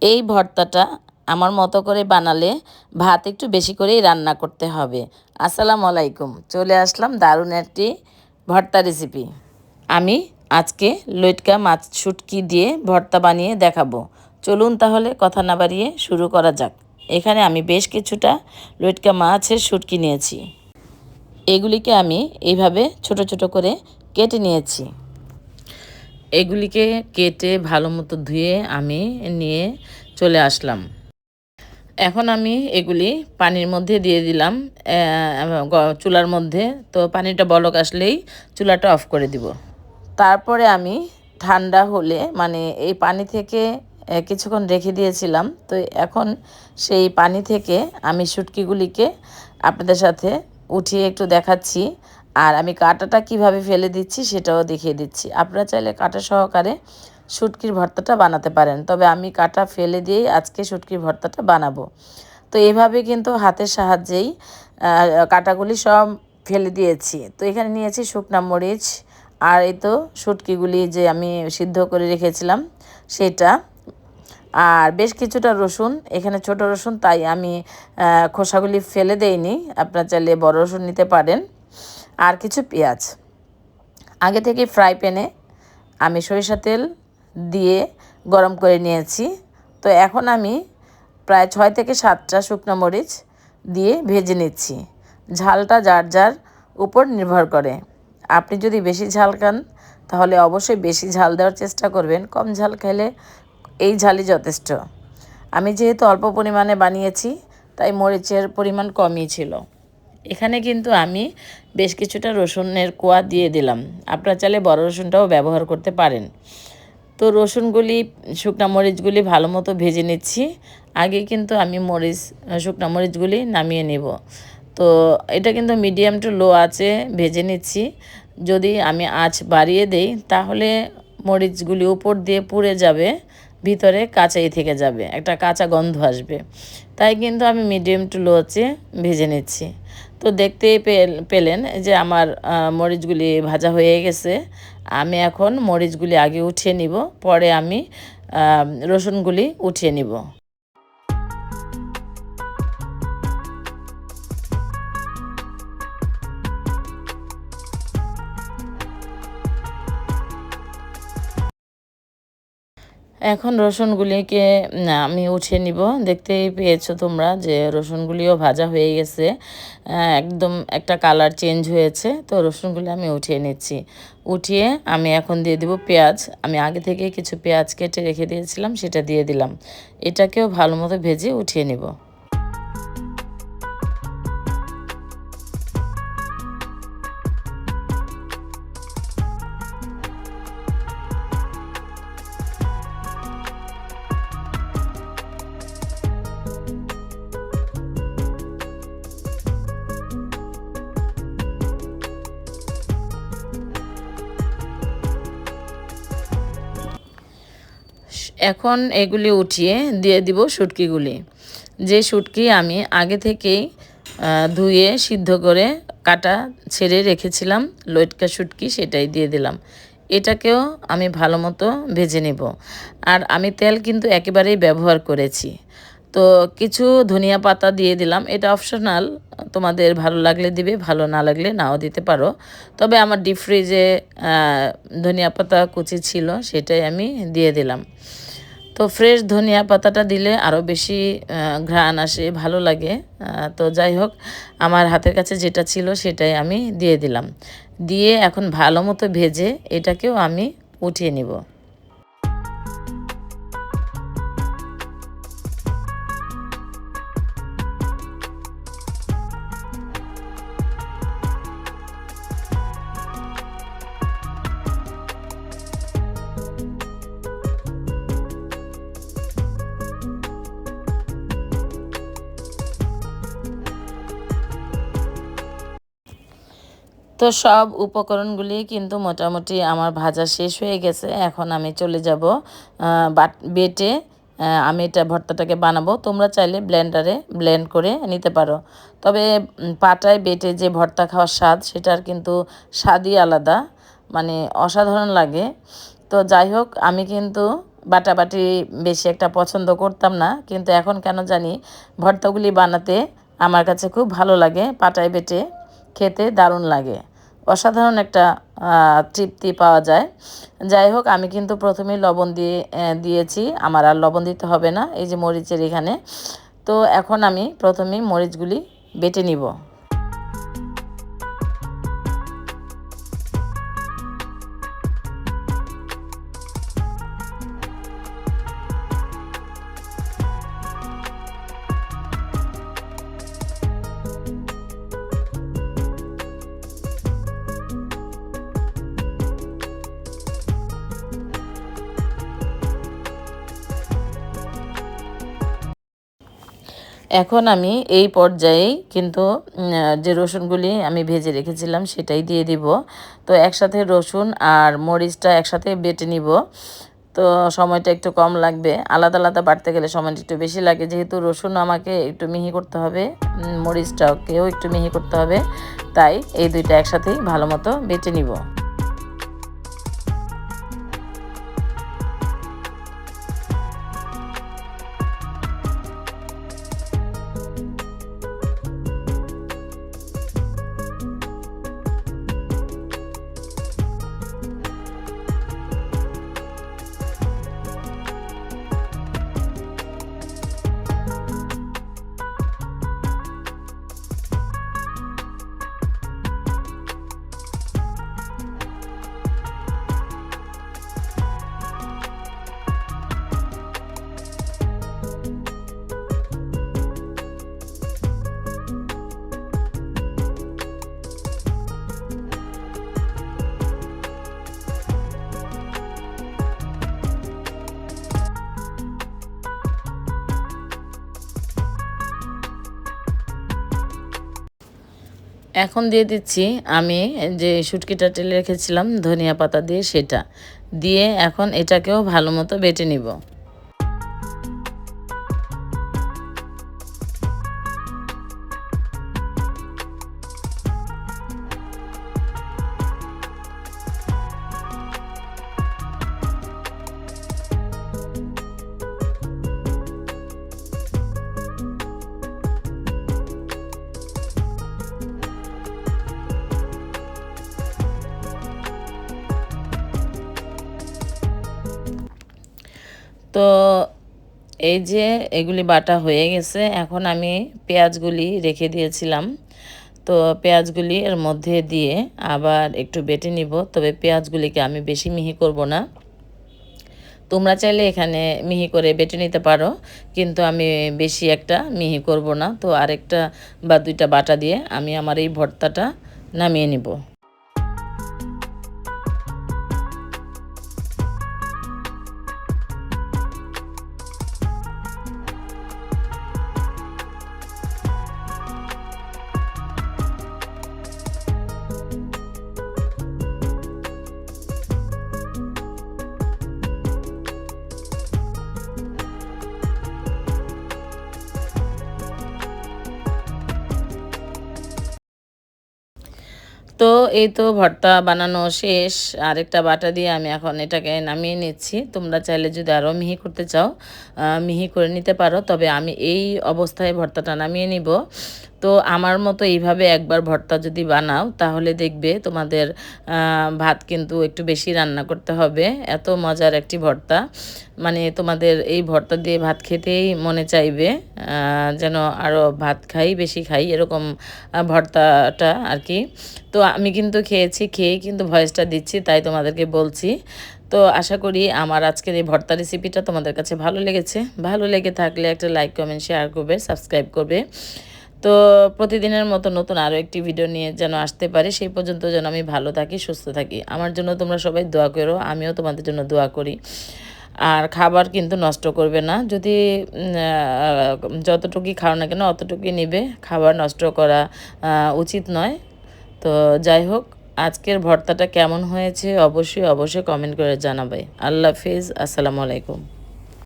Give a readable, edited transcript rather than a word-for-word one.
এই ভর্তাটা আমার মতো করে বানালে ভাত একটু বেশি করেই রান্না করতে হবে। আসসালামু আলাইকুম, চলে আসলাম দারুণ একটি ভর্তা রেসিপি। আমি আজকে লইট্কা মাছ শুটকি দিয়ে ভর্তা বানিয়ে দেখাবো। চলুন তাহলে কথা না বাড়িয়ে শুরু করা যাক। এখানে আমি বেশ কিছুটা লইট্কা মাছের শুটকি নিয়েছি। এগুলিকে আমি এইভাবে ছোট ছোট করে কেটে নিয়েছি। এগুলিকে কেটে ভালো মতো ধুয়ে আমি নিয়ে চলে আসলাম। এখন আমি এগুলি পানির মধ্যে দিয়ে দিলাম চুলার মধ্যে। তো পানিটা বলক আসলেই চুলাটা অফ করে দিব। তারপরে আমি ঠান্ডা হলে মানে এই পানি থেকে কিছুক্ষণ রেখে দিয়েছিলাম। তো এখন সেই পানি থেকে আমি শুটকিগুলিকে আপনাদের সাথে উঠিয়ে একটু দেখাচ্ছি। আর আমি কাঁটাটা কিভাবে ফেলে দিচ্ছি সেটাও দেখিয়ে দিচ্ছি। আপনারা চাইলে কাঁটা সহকারে শুটকির ভর্তাটা বানাতে পারেন, তবে আমি কাঁটা ফেলে দিয়েই আজকে শুটকির ভর্তাটা বানাবো। তো এইভাবে কিন্তু হাতের সাহায্যেই কাঁটাগুলি সব ফেলে দিয়েছি। তো এখানে নিয়েছি শুকনা মরিচ, আর এই তো শুটকিগুলি যে আমি সিদ্ধ করে রেখেছিলাম সেটা, আর বেশ কিছুটা রসুন। এখানে ছোট রসুন, তাই আমি খোসাগুলি ফেলে দেইনি, আপনারা চাইলে বড় রসুন নিতে পারেন। আর কিছু পেঁয়াজ আগে থেকে ফ্রাই প্যানে আমি সরিষা তেল দিয়ে গরম করে নিয়েছি। তো এখন আমি প্রায় 6 থেকে 7টা শুকনো মরিচ দিয়ে ভেজে নিচ্ছি। ঝালটা যার যার উপর নির্ভর করে। আপনি যদি বেশি ঝাল খান তাহলে অবশ্যই বেশি ঝাল দেওয়ার চেষ্টা করবেন, কম ঝাল খেলে এই ঝালই যথেষ্ট। আমি যেহেতু অল্প পরিমাণে বানিয়েছি তাই মরিচের পরিমাণ কমই ছিল। এখানে কিন্তু আমি বেশ কিছুটা রসুনের কোয়া দিয়ে দিলাম। আপনারা চাইলে বড় রসুনটাও ব্যবহার করতে পারেন। তো রসুনগুলি শুকনা মরিচগুলি ভালো মতো ভেজে নিচ্ছি। আগে কিন্তু আমি শুকনা মরিচগুলি নামিয়ে নেব। তো এটা কিন্তু মিডিয়াম টু লো আঁচে ভেজে নিচ্ছি। যদি আমি আঁচ বাড়িয়ে দেই তাহলে মরিচগুলি উপর দিয়ে পুড়ে যাবে, ভিতরে কাঁচাই থেকে যাবে, একটা কাঁচা গন্ধ আসবে। তাই কিন্তু আমি মিডিয়াম টু লো আঁচে ভেজে নিচ্ছি। তো দেখতেই পেলেন যে আমার মরিচগুলি ভাজা হয়ে গেছে। আমি এখন মরিচগুলি আগে উঠিয়ে নিব, পরে আমি রসুনগুলি উঠিয়ে নিব। এখন রসুনগুলিকে আমি উঠিয়ে নিব। দেখতেই পেয়েছো তোমরা যে রসুনগুলিও ভাজা হয়ে গেছে, একদম একটা কালার চেঞ্জ হয়েছে। তো রসুনগুলি আমি উঠিয়ে নিচ্ছি। উঠিয়ে আমি এখন দিয়ে দিব পেঁয়াজ। আমি আগে থেকে কিছু পেঁয়াজ কেটে রেখে দিয়েছিলাম, সেটা দিয়ে দিলাম। এটাকেও ভালো মতো ভেজে উঠিয়ে নিব। এখন এগুলি উঠিয়ে দিয়ে দিব শুটকিগুলি। যে শুটকি আমি আগে থেকেই ধুয়ে সিদ্ধ করে কাটা ছেড়ে রেখেছিলাম, লইট্কা শুটকি, সেটাই দিয়ে দিলাম। এটাকেও আমি ভালো মতো ভেজে নেব। আর আমি তেল কিন্তু একেবারেই ব্যবহার করেছি। তো কিছু ধনিয়া পাতা দিয়ে দিলাম, এটা অপশনাল, তোমাদের ভালো লাগলে দিবে, ভালো না লাগলে নাও দিতে পারো। তবে আমার ডিপ ফ্রিজে ধনিয়া পাতা কুচি ছিল, সেটাই আমি দিয়ে দিলাম। তো ফ্রেশ ধনিয়া পাতাটা দিলে আরও বেশি ঘ্রাণ আসে, ভালো লাগে। তো যাই হোক, আমার হাতের কাছে যেটা ছিল সেটাই আমি দিয়ে দিলাম। দিয়ে এখন ভালো মতো ভেজে এটাকেও আমি উঠিয়ে নিব। তো সব উপকরণগুলি কিন্তু মোটামুটি আমার ভাজা শেষ হয়ে গেছে। এখন আমি চলে যাব বেটে আমি এটা ভর্তাটাকে বানাবো। তোমরা চাইলে ব্লেন্ডারে ব্লেন্ড করে নিতে পারো, তবে পাটায় বেটে যে ভর্তা খাওয়ার স্বাদ, সেটার কিন্তু স্বাদই আলাদা, মানে অসাধারণ লাগে। তো যাই হোক, আমি কিন্তু বাটাবাটি বেশি একটা পছন্দ করতাম না, কিন্তু এখন কেন জানি ভর্তাগুলি বানাতে আমার কাছে খুব ভালো লাগে। পাটায় বেটে খেতে দারুণ লাগে, অসাধারণ একটা তৃপ্তি পাওয়া যায়। যাই হোক, আমি কিন্তু প্রথমেই লবণ দিয়েছি, আমার আর লবণ দিতে হবে না, এই যে মরিচের এখানে। তো এখন আমি প্রথমেই মরিচগুলি বেটে নিব। এখন আমি এই পর্যায়েই কিন্তু যে রসুনগুলি আমি ভেজে রেখেছিলাম সেটাই দিয়ে দিব। তো একসাথে রসুন আর মরিচটা একসাথে বেটে নিব। তো সময়টা একটু কম লাগবে, আলাদা আলাদা বাটতে গেলে সময়টা একটু বেশি লাগে, যেহেতু রসুন আমাকে একটু মিহি করতে হবে, মরিচটাকেও একটু মিহি করতে হবে, তাই এই দুইটা একসাথেই ভালো মতো বেটে নিব। এখন দিয়ে দিচ্ছি আমি যে শুটকিটা টেলে রেখেছিলাম ধনিয়া পাতা দিয়ে, সেটা দিয়ে এখন এটাকেও ভালো মতো বেটে নিব। তো এই যে এগুলি বাটা হয়ে গেছে, এখন আমি পেঁয়াজগুলি রেখে দিয়েছিলাম, তো পেঁয়াজগুলি এর মধ্যে দিয়ে আবার একটু বেটে নিব। তবে পেঁয়াজগুলিকে আমি বেশি মিহি করব না, তোমরা চাইলে এখানে মিহি করে বেটে নিতে পারো, কিন্তু আমি বেশি একটা মিহি করব না। তো আরেকটা বা দুইটা বাটা দিয়ে আমি আমার এই ভর্তাটা নামিয়ে নিব। তো এই তো ভর্তা বানানো শেষ, আরেকটা বাটা দিয়ে আমি এখন এটাকে নামিয়ে নিচ্ছি। তোমরা চাইলে যদি আরও মিহি করতে চাও মিহি করে নিতে পারো, তবে আমি এই অবস্থায় ভর্তাটা নামিয়ে নিব। তো আমার মতো এইভাবে একবার ভর্তা যদি বানাও তাহলে দেখবে তোমাদের ভাত কিন্তু একটু বেশি রান্না করতে হবে, এত মজার একটি ভর্তা। মানে তোমাদের এই ভর্তা দিয়ে ভাত খেতেই মনে চাইবে, যেন আরও ভাত খাই, বেশি খাই, এরকম ভর্তাটা আর কি। তো আমি কিন্তু খেয়েছি, খেয়েই কিন্তু ভয়েসটা দিচ্ছি, তাই তোমাদেরকে বলছি। তো আশা করি আমার আজকের এই ভর্তা রেসিপিটা তোমাদের কাছে ভালো লেগেছে। ভালো লেগে থাকলে একটা লাইক, কমেন্ট, শেয়ার করবে, সাবস্ক্রাইব করবে। তো প্রতিদিনের মতো নতুন আরও একটি ভিডিও নিয়ে যেন আসতে পারি, সেই পর্যন্ত যেন আমি ভালো থাকি, সুস্থ থাকি। আমার জন্য তোমরা সবাই দোয়া করো, আমিও তোমাদের জন্য দোয়া করি। আর খাবার কিন্তু নষ্ট করবে না, যদি যতটুকুই খাও না কেন অতটুকুই নেবে, খাবার নষ্ট করা উচিত নয়। তো যাই হোক, আজকের ভর্তাটা কেমন হয়েছে অবশ্যই অবশ্যই কমেন্ট করে জানাবে। আল্লাহ হাফিজ, আসসালামু আলাইকুম।